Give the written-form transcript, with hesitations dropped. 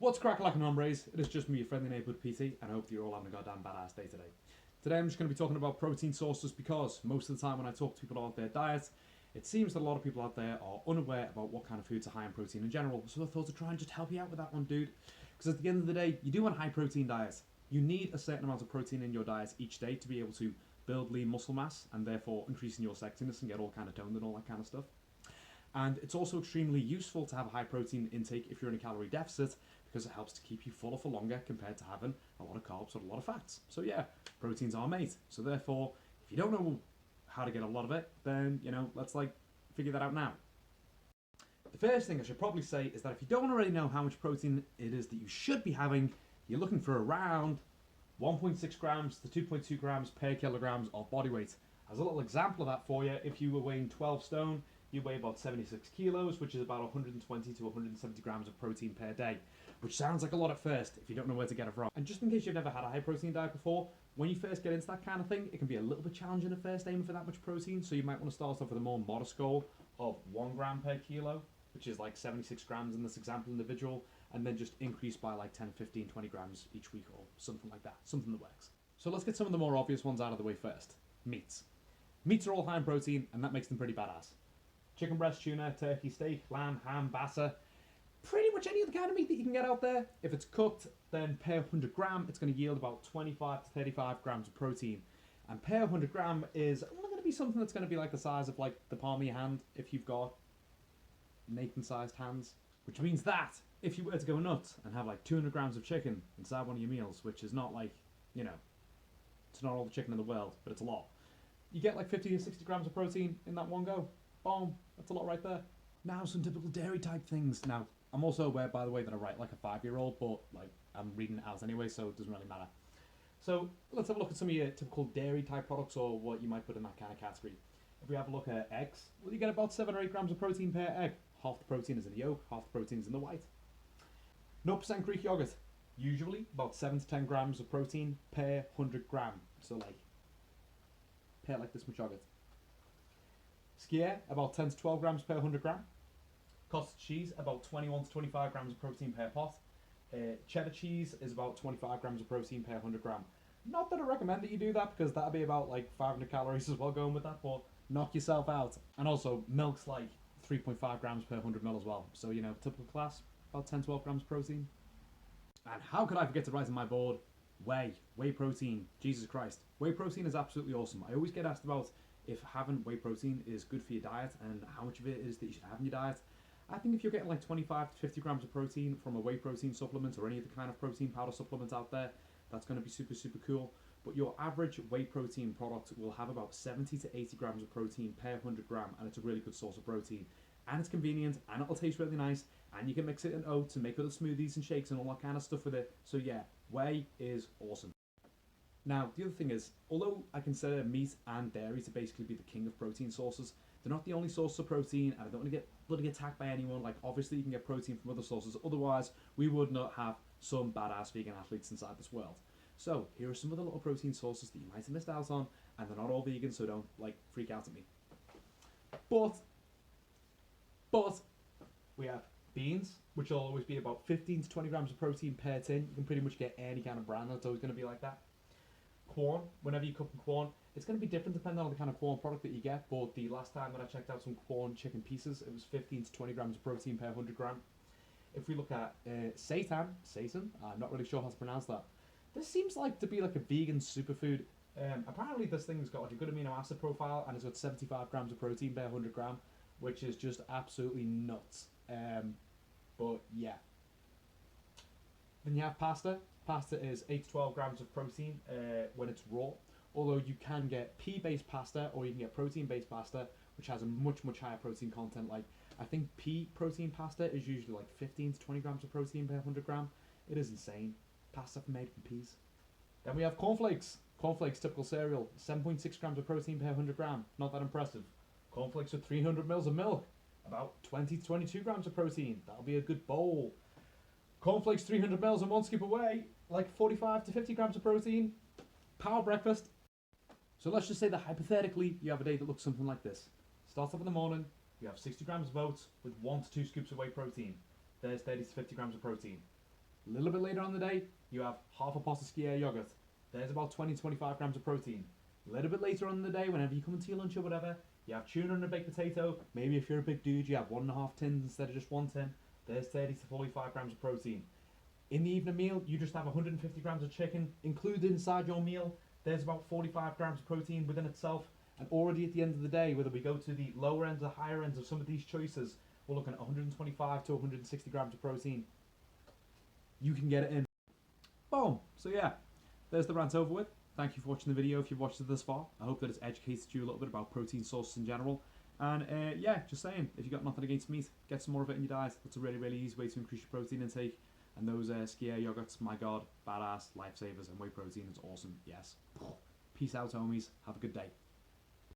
What's cracking like an hombres? It is just me, your friendly neighbourhood PT, and I hope that you're all having a goddamn badass day today. Today I'm just going to be talking about protein sources because most of the time when I talk to people about their diets, it seems that a lot of people out there are unaware about what kind of foods are high in protein in general. So I thought to try and just help you out with that one, dude. Because at the end of the day, you do want a high protein diet. You need a certain amount of protein in your diet each day to be able to build lean muscle mass and therefore increasing your sexiness and get all kind of toned and all that kind of stuff. And it's also extremely useful to have a high protein intake if you're in a calorie deficit because it helps to keep you fuller for longer compared to having a lot of carbs or a lot of fats. So yeah, protein's our mate. So therefore, if you don't know how to get a lot of it, then, let's figure that out now. The first thing I should probably say is that if you don't already know how much protein it is that you should be having, you're looking for around 1.6 grams to 2.2 grams per kilograms of body weight. As a little example of that for you, if you were weighing 12 stone, you weigh about 76 kilos, which is about 120 to 170 grams of protein per day, which sounds like a lot at first if you don't know where to get it from. And just in case you've never had a high protein diet before, when you first get into that kind of thing, it can be a little bit challenging at first aiming for that much protein, so you might want to start off with a more modest goal of 1 gram per kilo, which is like 76 grams in this example individual, and then just increase by like 10, 15, 20 grams each week or something like that, something that works. So let's get some of the more obvious ones out of the way first. Meats. Meats are all high in protein, and that makes them pretty badass. Chicken breast, tuna, turkey, steak, lamb, ham, bassa, pretty much any other kind of meat that you can get out there. If it's cooked, then per 100 gram, it's going to yield about 25 to 35 grams of protein. And per 100 gram is only going to be something that's going to be like the size of like the palm of your hand if you've got Nathan-sized hands. Which means that if you were to go nuts and have like 200 grams of chicken inside one of your meals, which is not like, it's not all the chicken in the world, but it's a lot. You get like 50 to 60 grams of protein in that one go. Boom, that's a lot right there. Now some typical dairy type things. Now, I'm also aware, by the way, that I write like a 5-year-old, but like I'm reading it out anyway, so it doesn't really matter. So let's have a look at some of your typical dairy type products or what you might put in that kind of category. If we have a look at eggs, well, you get about 7 or 8 grams of protein per egg. Half the protein is in the yolk, half the protein is in the white. 0% Greek yogurt, usually about 7 to 10 grams of protein per 100 gram. So like this much yogurt. Skyr, about 10 to 12 grams per 100 gram. Cottage cheese, about 21 to 25 grams of protein per pot. Cheddar cheese is about 25 grams of protein per 100 gram. Not that I recommend that you do that because that'll be about like 500 calories as well going with that, but knock yourself out. And also, milk's like 3.5 grams per 100 ml as well. So, typical class, about 10 12 grams of protein. And how could I forget to write on my board? Whey protein, Jesus Christ. Whey protein is absolutely awesome. I always get asked about if having whey protein is good for your diet and how much of it is that you should have in your diet. I think if you're getting like 25 to 50 grams of protein from a whey protein supplement or any other kind of protein powder supplement out there, that's going to be super, super cool. But your average whey protein product will have about 70 to 80 grams of protein per 100 gram, and it's a really good source of protein. And it's convenient, and it'll taste really nice, and you can mix it in oats and make other smoothies and shakes and all that kind of stuff with it. So yeah, whey is awesome. Now, the other thing is, although I consider meat and dairy to basically be the king of protein sources, they're not the only source of protein, and I don't want to get bloody attacked by anyone. Like, obviously, you can get protein from other sources. Otherwise, we would not have some badass vegan athletes inside this world. So, here are some of the little protein sources that you might have missed out on, and they're not all vegan, so don't, freak out at me. But, we have beans, which will always be about 15 to 20 grams of protein per tin. You can pretty much get any kind of brand that's always going to be like that. Corn, whenever you're cooking corn, it's going to be different depending on the kind of corn product that you get, but the last time that I checked out some corn chicken pieces, it was 15 to 20 grams of protein per 100 gram. If we look at seitan, I'm not really sure how to pronounce that. This seems like to be like a vegan superfood. Apparently this thing's got like a good amino acid profile and it's got 75 grams of protein per 100 gram, which is just absolutely nuts. But yeah. Then you have pasta. Pasta is 8 to 12 grams of protein when it's raw, although you can get pea-based pasta or you can get protein-based pasta, which has a much, much higher protein content. Like, I think pea protein pasta is usually like 15 to 20 grams of protein per 100 gram. It is insane. Pasta made from peas. Then we have cornflakes. Cornflakes, typical cereal, 7.6 grams of protein per 100 gram. Not that impressive. Cornflakes with 300 mils of milk, about 20 to 22 grams of protein. That'll be a good bowl. Cornflakes 300 mils and 1 scoop away, like 45 to 50 grams of protein. Power breakfast. So let's just say that hypothetically you have a day that looks something like this. Start off in the morning, you have 60 grams of oats with 1 to 2 scoops of whey protein. There's 30 to 50 grams of protein. A little bit later on in the day, you have half a pot of ski air yogurt. There's about 20-25 grams of protein. A little bit later on in the day, whenever you come into your lunch or whatever, you have tuna and a baked potato. Maybe if you're a big dude, you have 1.5 tins instead of just 1 tin. There's 30 to 45 grams of protein. In the evening meal, you just have 150 grams of chicken included inside your meal. There's about 45 grams of protein within itself. And already at the end of the day, whether we go to the lower ends or higher ends of some of these choices, we're looking at 125 to 160 grams of protein. You can get it in. Boom. So yeah, there's the rant over with. Thank you for watching the video if you've watched it this far. I hope that it's educated you a little bit about protein sources in general. And yeah, just saying, if you've got nothing against meat, get some more of it in your diet. That's a really, really easy way to increase your protein intake. And those ski air yogurts, my god, badass, lifesavers, and whey protein is awesome, yes. Peace out, homies. Have a good day.